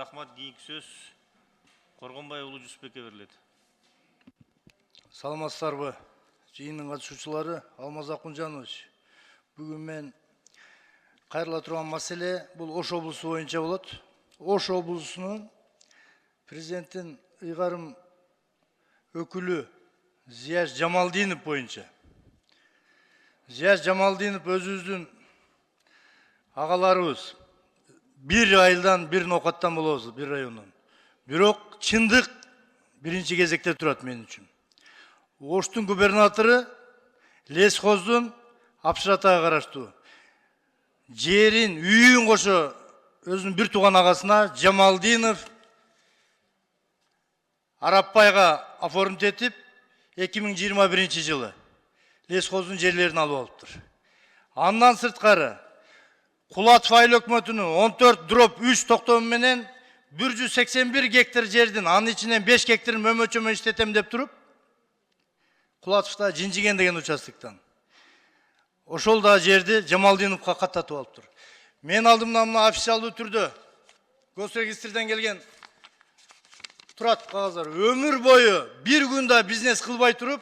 Рахмат. Кийинки сөз Коргонбай уулу Жусупбекке берилет. Саламатсыздарбы? Жыйындын катышуучулары, Алмаз Акунжанович. Бүгүн мен кайрыла турган маселе бул Ош облусу боюнча болот. Ош облусунун президенттин ыйгарым өкүлү Зияш Жамалдинов боюнча. Зияш Жамалдинов өзүбүздүн агаларыбыз. Bir айылдан, bir ноокаттан болобуз, bir райондон. Бирок чындык биринчи кезекте турат мен үчүн. Оштун губернатору Лесхоздун Апшыратага караштуу. Жерин, үйүн кошо өзүнүн бир тууган агасына Жамалдинов Арапбайга оформить этип 2021 жылы Лесхоздун жерлерин алып алыптыр. Андан сырткары Кулатов айыл өкмөтүнүн 14/3 токтому менен 181 гектар жердин анын ичинен 5 гектарын мөмөчөмө иштетем деп туруп, Кулатовда Жинжиген деген участоктон ошол да жерди Жамалдиновго каттатып алыптыр. Мен алдымдан мына официалдуу түрдө госрегистрден келген турат кагаздар. Өмүр бою бир күндө бизнес кылбай туруп,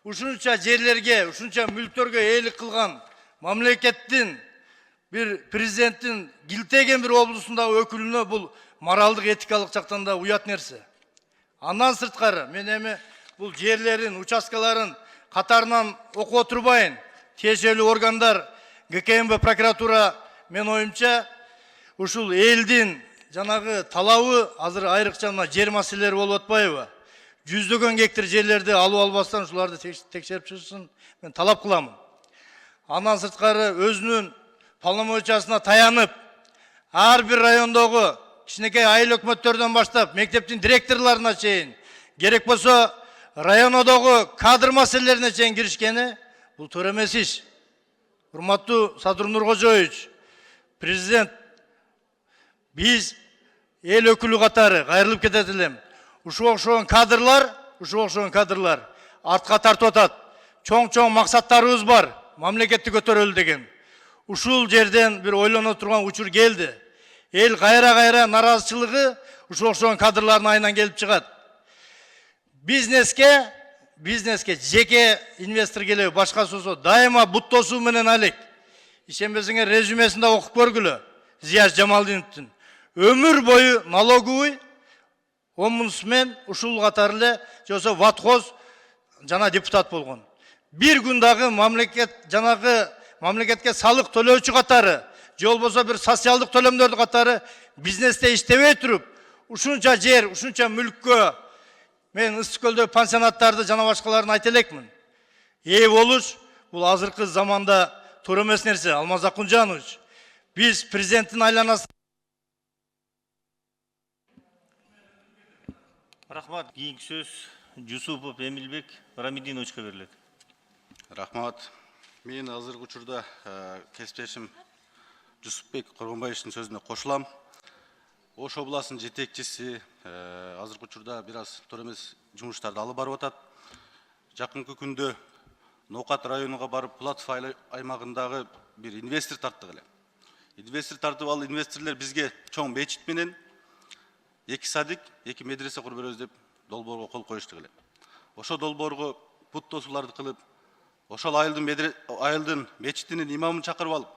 ушунча жерлерге, ушунча мүлктөргө ээлик кылган мамлекеттин bir президенттин килтеген bir облусундагы өкүлүнө бул моралдык этикалык жактан да уят нерсе. Андан сырткары мен эми бул жерлерин, участкаларын катарынан окуп турбайын. Тиешелүү органдар, ГКМБ прокуратура мен оюмча ушул элдин жанагы талабы азыр айрыкча мына жер маселелери болуп атпайбы? Жүздөгөн гектар жерлерди алып албастан ушуларды текшерип чыгышын мен талап кыламын. Андан сырткары өзүнүн полномочиясына таянып, ар бир райондогу кичинекей айыл өкмөттөрдөн баштап, мектептин директорлоруна чейин, керек болсо районодогу кадр маселелерине чейин киришкени бул туура эмес иш. Урматтуу Садыр Нуркожоевич, президент, биз эл өкүлү катары кайрылып кетет элем. Ушуга окшогон кадрлар артка тартып атат. Чоң максаттарыбыз бар, мамлекетти көтөрөлү деген. Ушул жерден bir ойлоно турган учур келди. Эл кайра наразычылыгы ушул окшогон кадрлардын айынан келип чыгат. Бизнеске жеке инвестор келеби, башкасы болсо дайыма бут тосуу менен алек. Ишенбесеңер резюмесинде окуп көргүлө. Зияш Жамалдиновдун өмүр бою налоговый омбудсмен ушул катары эле жосо ватхоз жана депутат болгон. Bir күн дагы мамлекетке салык төлөөчү катары, же болбосо bir социалдык төлөмдөрдү катары бизнесте иштебей туруп, ушунча жер, ушунча мүлккө мен ысык көлдө пансионаттарды жана башкаларын айта элекмин. Ээ болуш бул азыркы заманда туура эмес нерсе. Алмаз Акунжанович, биз президенттин айланасында Рахмат. Кийинки сөз Жусупов Эмилбек Рамидиновичке берилет. Рахмат. Мен азыркы учурда кесиптешим Жусупбек Коргонбаевичтин сөзүнө кошулам. Ош областынын жетекчиси азыркы учурда бир аз туура эмес жумуштарды алып барып атат. Жакынкы күндө Ноокат районуна барып, Кулатов аймагындагы бир инвестор тарттык эле. Инвестор тартып, ал инвесторлор бизге чоң мечит менен 2 садик, 2 медресе куруп беребиз деп долбоорго кол коюштук эле. Ошо долбоорго пут тосууларды кылып, ошол айылдын мечитинин имамын чакырып алып,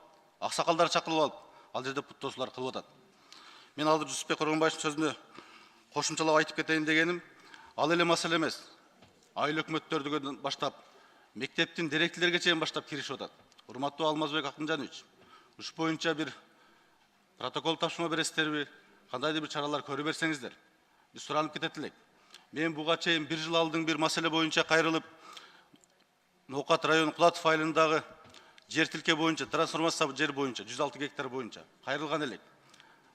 аксакалдарды чакырып алып, ал жерде пут тосуулар кылып атат. Мен азыр Жусупбек Коргонбаевичтин сөзүнө кошумчалап айтып кетейин дегеним, ал эле маселе эмес. Айыл өкмөттөрдөн баштап, мектептин директорлорго чейин баштап киришип атат. Урматтуу Алмазбек Акунжанович, ушу боюнча бир протокол тапшырма бересиздерби, кандайдыр бир чаралар көрүп берсеңиздер, биз суранып кетет элек. Мен буга чейин 1 жыл алдын бир маселе боюнча кайрылып, Ноокат району Кулатов айылындагы жер тилке боюнча, трансформация жер боюнча, 106 гектар боюнча кайрылган элек.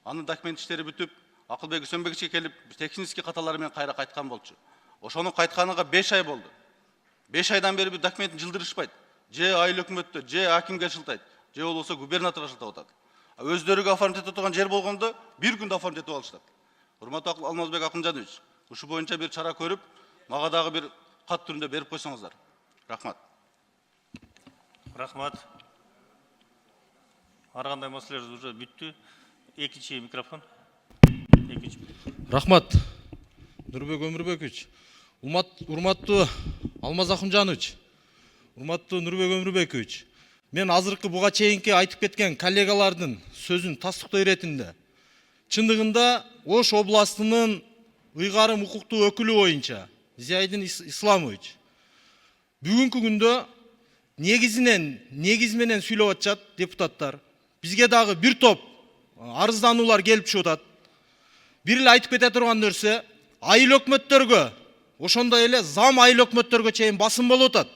Анын документ иштери бүтүп, Акылбек Үсөнбековичке келип, технический каталар менен кайра кайткан болчу. Ошонун кайтканына 5 ай болду. 5 айдан бери бир документин жылдырышпайт. Же айыл өкмөттө, же акимге шылтайт, же болбосо губернаторго шылтап атат. Өздөрүгө оформить этип турган жер болгондо бир күндө оформить этип алышат. Урматтуу Алмазбек Акунжанович, ушу боюнча бир чара көрүп, мага дагы бир кат түрүндө берип койсоңуздар. Рахмат. Рахмат. Ар кандай маселелер уже бүттү. Экинчи микрофон. Экинчи Рахмат, Нұрбек Өмірбекович. Урматтуу Алмаз Акунжанович, урматтуу Нұрбек Өмірбекович. Мен азыркы буга чейинки айтып кеткен коллегалардын сөзүн тастыктоо иретинде. Чындыгында Ош областынын ыйгарым укуктуу өкүлү боюнча Зияйдин Исламович бүгүнкү күндө негиз менен сүйлөп атышат депутаттар. Бизге дагы бир топ арыздануулар келип чыгып атат. Бир эле айтып кете турган нерсе, айыл өкмөттөргө, ошондой эле зам айыл өкмөттөргө чейин басым болуп атат.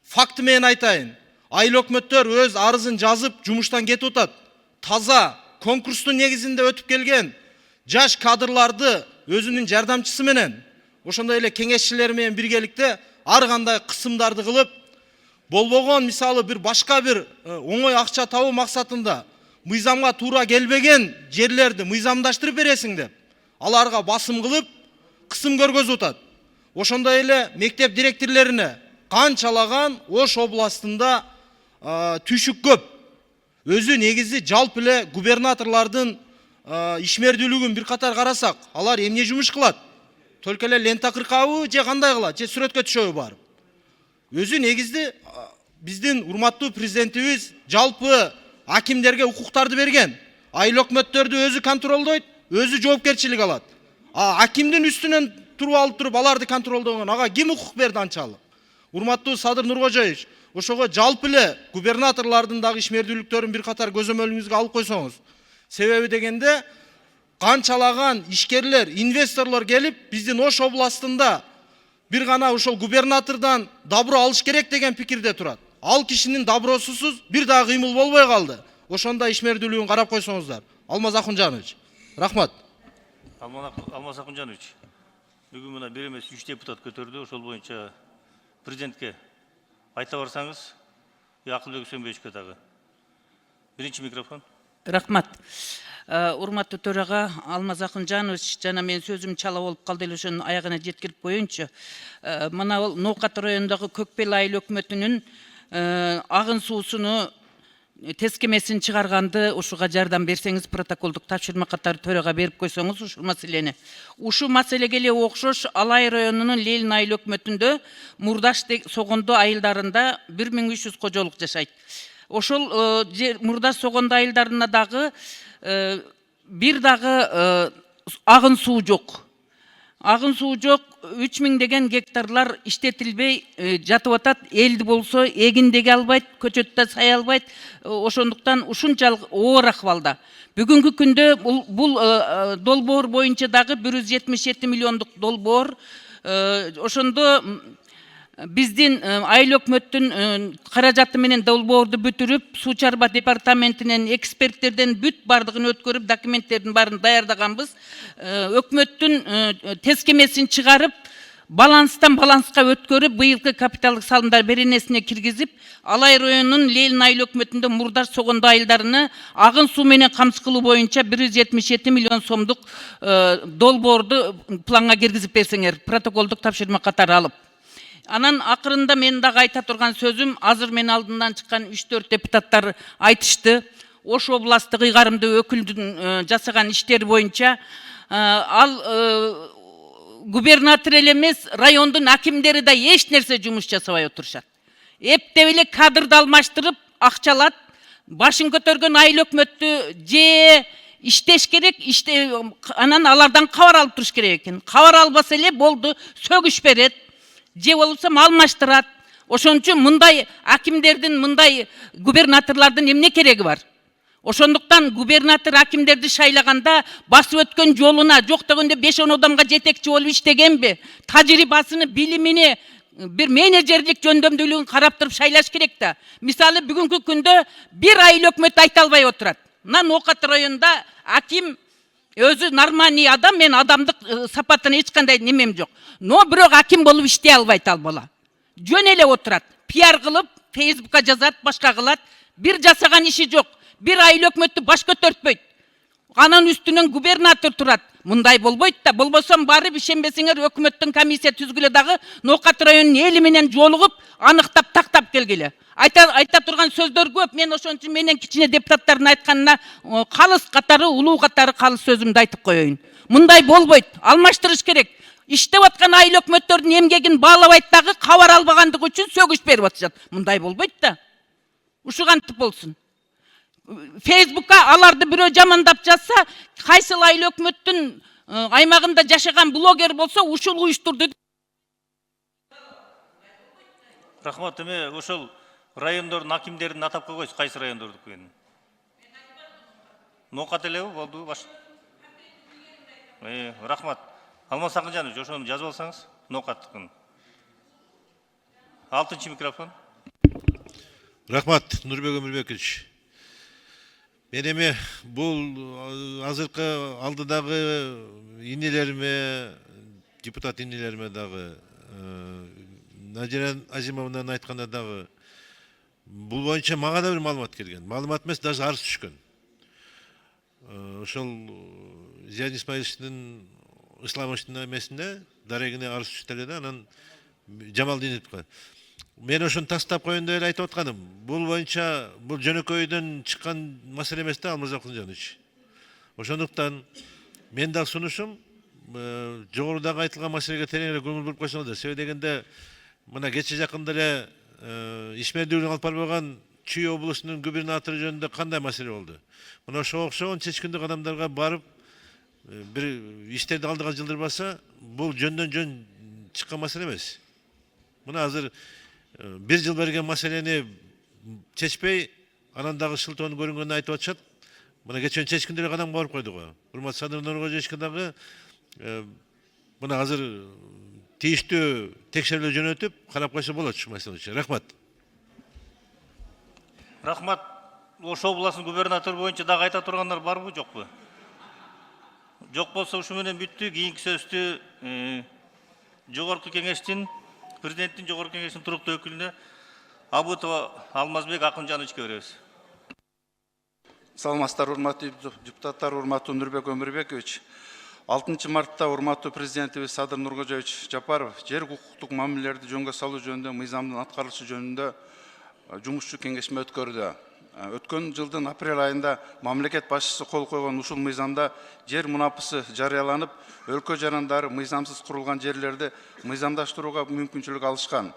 Факты менен айтайын. Айыл өкмөттөр өз арызын жазып, жумуштан кетип атат. Таза конкурстун негизинде өтүп келген жаш кадрларды өзүнүн жардамчысы менен, ошондой эле кеңешчилер менен биргеликте ар кандай кысымдарды кылып, болбогон мисалы бир башка бир оңой акча табуу максатында мыйзамга туура келбеген жерлерди мыйзамдаштырып бересиң деп, аларга басым кылып, кысым көргөзүп атат. Ошондой эле мектеп директорлоруна канчалаган Ош областында түшүк көп. Өзү негизи жалпы эле губернаторлордун ишмердүүлүгүн бир катар карасак, алар эмне жумуш кылат? Только эле лента кыркабы же кандай кылат, же сүрөткө түшөбү барып. Өзү негизди биздин урматтуу президентибиз жалпы акимдерге укуктарды берген. Айыл өкмөттөрдү өзү контролдойт, өзү жоопкерчилик алат. Акимдин үстүнөн туруп алып туруп аларды контролдогон ага ким укук берди анчалык? Урматтуу Садыр Нуркожоевич, ошого жалпы эле губернаторлордун дагы ишмердүүлүктөрүн бир катар көзөмөлүңүзгө алып койсоңуз. Себеби дегенде канчалаган ишкерлер, инвесторлор келип биздин Ош областында бир гана ошол губернатордон добро алыш керек деген пикирде турат. Ал кишинин добросусуз бир дагы кыймыл болбой калды. Ошондой ишмердүүлүгүн карап койсоңуздар. Алмаз Акунжанович. Рахмат. Алмаз Акунжанович, бүгүн мына бир эмес 3 депутат көтөрдү, ошол боюнча президентке айта барсаңыз, Акылбек Үсөнбеевичке дагы. Биринчи микрофон. Рахмат. Урматтуу төрага Алмаз Акунжанович, жана мен сөзүм чала болуп калды эле, ошонун аягына жеткирип коеюнчу. Мына ол Ноокат районундагы Көкбел айыл өкмөтүнүн агын суусуну тескемесин чыгарганды ушуга жардам берсеңиз, протоколдук тапшырма катары төрага берип койсоңуз ушул маселени. Ушул маселеге эле окшош Алай районунун Лелин айыл өкмөтүндө Мурдаш Согондо айылдарында 1300 кожолук жашайт. Ошол Мурдаш Согондо айылдарына дагы бир дагы агын суу жок. Агын суу жок, 3000 деген гектарлар иштетилбей жатып атат. Элди болсо эгиндеге албайт, көчөттө сай албайт. Ошондуктан ушунчалык оор акыбалда. Бүгүнкү күндө бул долбоор боюнча дагы 177 миллиондук долбоор. Ошондо биздин айыл өкмөттүн каражаты менен долбоорду бүтүрүп, суу чарба департаментинен эксперттерден бүт бардыгын өткөрүп, документтердин баарын даярдаганбыз. Өкмөттүн тескемесин чыгарып, баланстан баланска өткөрүп, быйылкы капиталдык салымдар беренесине киргизип, Алай районунун Лелин айыл өкмөтүндө Мурдаш Согондо айылдарыны агын суу менен камсыз кылуу боюнча 177 миллион сомдук долбоорду планга киргизип берсеңер, протоколдук тапшырма катары алып. Анан акырында мен дагы айта турган сөзүм, азыр мен алдымдан чыккан 3-4 депутаттар айтышты. Ош областтык ыйгарымдуу өкүлдүн жасаган иштери боюнча ал губернатор эле эмес, райондун акимдери да эч нерсе жумуш жасабай отурушат. Эптеп эле кадрды алмаштырып, акчалат, башын көтөргөн айыл өкмөттү же иштеш керек, анан алардан кабар алып туруш керек экен. Кабар албаса эле болду, сөгүш берет. Же болсо алмаштырат. Ошон үчүн мындай акимдердин, мындай губернаторлордун эмне кереги бар? Ошондуктан губернатор акимдерди шайлаганда басып өткөн жолуна, жок дегенде 5-10 адамга жетекчи болуп иштегенби? Тажрыйбасыны, билимини, бир менеджерлик жөндөмдүүлүгүн карап туруп шайлаш керек да. Мисалы бүгүнкү күндө бир айыл өкмөт айта албай отурат. Мына Ноокат районунда аким өзү нормальный адам, мен адамдык сапатына эч кандай немем жок. Но бирок аким болуп иштей албайт ал бала. Жөн эле отурат. Пиар кылып, Фейсбукка жазат, башка кылат. Бир жасаган иши жок. Бир айыл өкмөттү баш көтөртпөйт. Анын үстүнөн губернатор турат. Мындай болбойт да. Болбосо барып ишенбесеңер өкмөттүн комиссия түзгүлө дагы Ноокат районунун эли менен жолугуп, аныктап, тактап келгиле. Айта турган сөздөр көп. Мен ошон үчүн менен кичине депутаттардын айтканына калыс катары, улуу катары калыс сөзүмдү айтып коеюн. Мындай болбойт. Алмаштырыш керек. Иштеп аткан айыл өкмөттөрдүн эмгегин баалабайт дагы кабар албагандыгы үчүн сөгүш берип атышат. Мындай болбойт да. Ушу кантип болсун? Facebook'ка аларды бирөө жамандап жатса, кайсыл айыл өкмөттүн аймагында жашаган блогер болсо, ушул уюштурду. Рахмат, эме ошол райондордун акимдерин атап койгойсуз, кайсы райондордуку экенин. Ноокат элеби болду баш. Рахмат. Алмаз Акынжанович, ошону жазып алсаңыз, ноокаттыкын. 6-чы микрофон. Рахмат, Нурбек Өмүрбекович. Мен эми бул азыркы алдыдагы инелериме, депутат инелериме дагы, Надира Азимовнан айтканда дагы, бул боюнча мага да бир маалымат келген. Маалымат эмес, даже арыз түшкөн. Ошол Зиядин Исмаиловичтин Исламовичтин эмесине дарегине арыз түштү эле да, анан Жамалдиновго. Мен ошону тастап коеюн деп эле айтып атканым. Бул боюнча бул жөнөкөйдөн чыккан маселе эмес да, Алмаз Акынжанович. Ошондуктан мен дагы сунушум жогорудагы айтылган маселеге тереңирээк көңүл буруп койсоңуздар. Себеби дегенде мына кече жакында эле ишмердүүлүк алып барбаган Чүй облусунун губернатору жөнүндө кандай маселе болду? Мына ошого окшогон чечкиндик адамдарга барып бир иштерди алдыга жылдырбаса, бул жөндөн жөн чыккан маселе эмес. Мына азыр бир жыл берген маселени чечпей, анан дагы шылтоону көрүнгөнүн айтып атышат. Мына кечен чечкиндик адамга барып койду го. Урмат Садыр Нуркожоевичке дагы мына азыр тийиштүү текшерүүлөр жөнөтүп, карап койсо болот ушу маселе үчүн. Рахмат. Рахмат. Ош областынын губернатору боюнча дагы айта тургандар барбы, жокпу? Жок болсо ушу менен бүттү. Кийинки сөздү жогорку кеңештин, президенттин жогорку кеңештин туруктуу өкүлүнө Абутова Алмазбек Акынжановичке беребиз. Саламатсыздар, урматтуу депутаттар, урматтуу Нурбек Өмүрбекович. 6 мартта урматтуу президентибиз Садыр Нуркожоевич Жапаров жер укуктук мамилелерди жөнгө салуу жөнүндө мыйзамдын аткарылышы жөнүндө жумушчу кеңешме өткөрдү. Өткөн жылдын апрель айында мамлекет башчысы кол койгон ушул мыйзамда жер мунапысы жарыяланып, өлкө жарандары мыйзамсыз курулган жерлерди мыйзамдаштырууга мүмкүнчүлүк алышкан.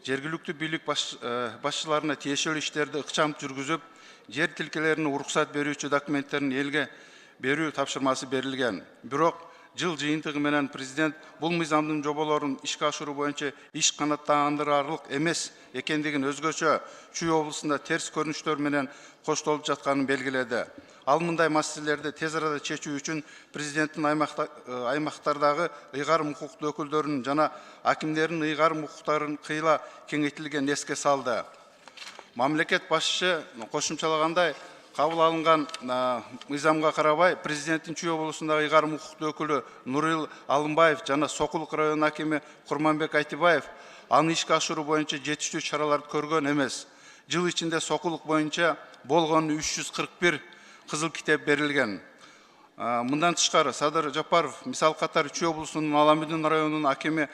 Жергиликтүү бийлик башчыларына тиешелүү иштерди ыкчам жүргүзүп, жер тилкелерине уруксат берүүчү документтерин элге берүү тапшырмасы берилген. Бирок жыл жыйынтыгы менен президент бул мыйзамдын жоболорун ишке ашыруу боюнча иш канааттандырарлык эмес экендигин, өзгөчө Чүй облусунда терс көрүнүштөр менен коштолуп жатканын белгиледи. Ал мындай маселелерди тез арада чечүү үчүн президенттин аймактардагы ыйгарым укуктуу өкүлдөрүнүн жана акимдердин ыйгарым укуктарын кыйла кеңейтилгенин эске салды. Мамлекет башчы кошумчалагандай, кабыл алынган мыйзамга карабай, президенттин Чүй облусундагы ыйгарым укуктуу өкүлү Нурил Алымбаев жана Сокулук районунун акими Курманбек Айтыбаев аны ишке ашыруу боюнча жетиштүү чараларды көргөн эмес. Жыл ичинде Сокулук боюнча болгону 341 кызыл китеп берилген. Мындан тышкары Садыр Жапаров мисал катары Чүй облусунун Аламүдүн районунун акими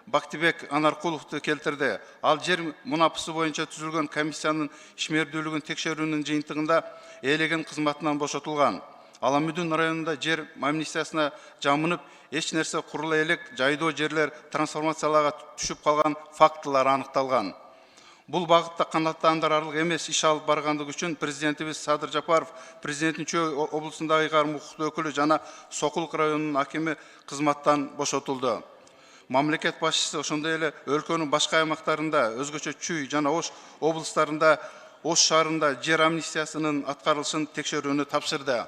Бактибек Анаркуловду келтирди. Ал жер мунапысы боюнча түзүлгөн комиссиянын ишмердүүлүгүн текшерүүнүн жыйынтыгында ээлеген кызматынан бошотулган. Аламүдүн районунда жер амнистиясына жамынып, эч нерсе курулай элек жайдоо жерлер трансформацияларга түшүп калган фактылар аныкталган. Бул багытта канааттандырарлык эмес иш алып баргандыгы үчүн президентибиз Садыр Жапаров президенттин Чүй облусундагы ыйгарым укуктуу өкүлү жана Сокулук районунун акими кызматтан бошотулду. Мамлекет башчысы ошондой эле өлкөнүн башка аймактарында, өзгөчө Чүй жана Ош облустарында, Ош шаарында жер амнистиясынын аткарылышын текшерүүнү тапшырды.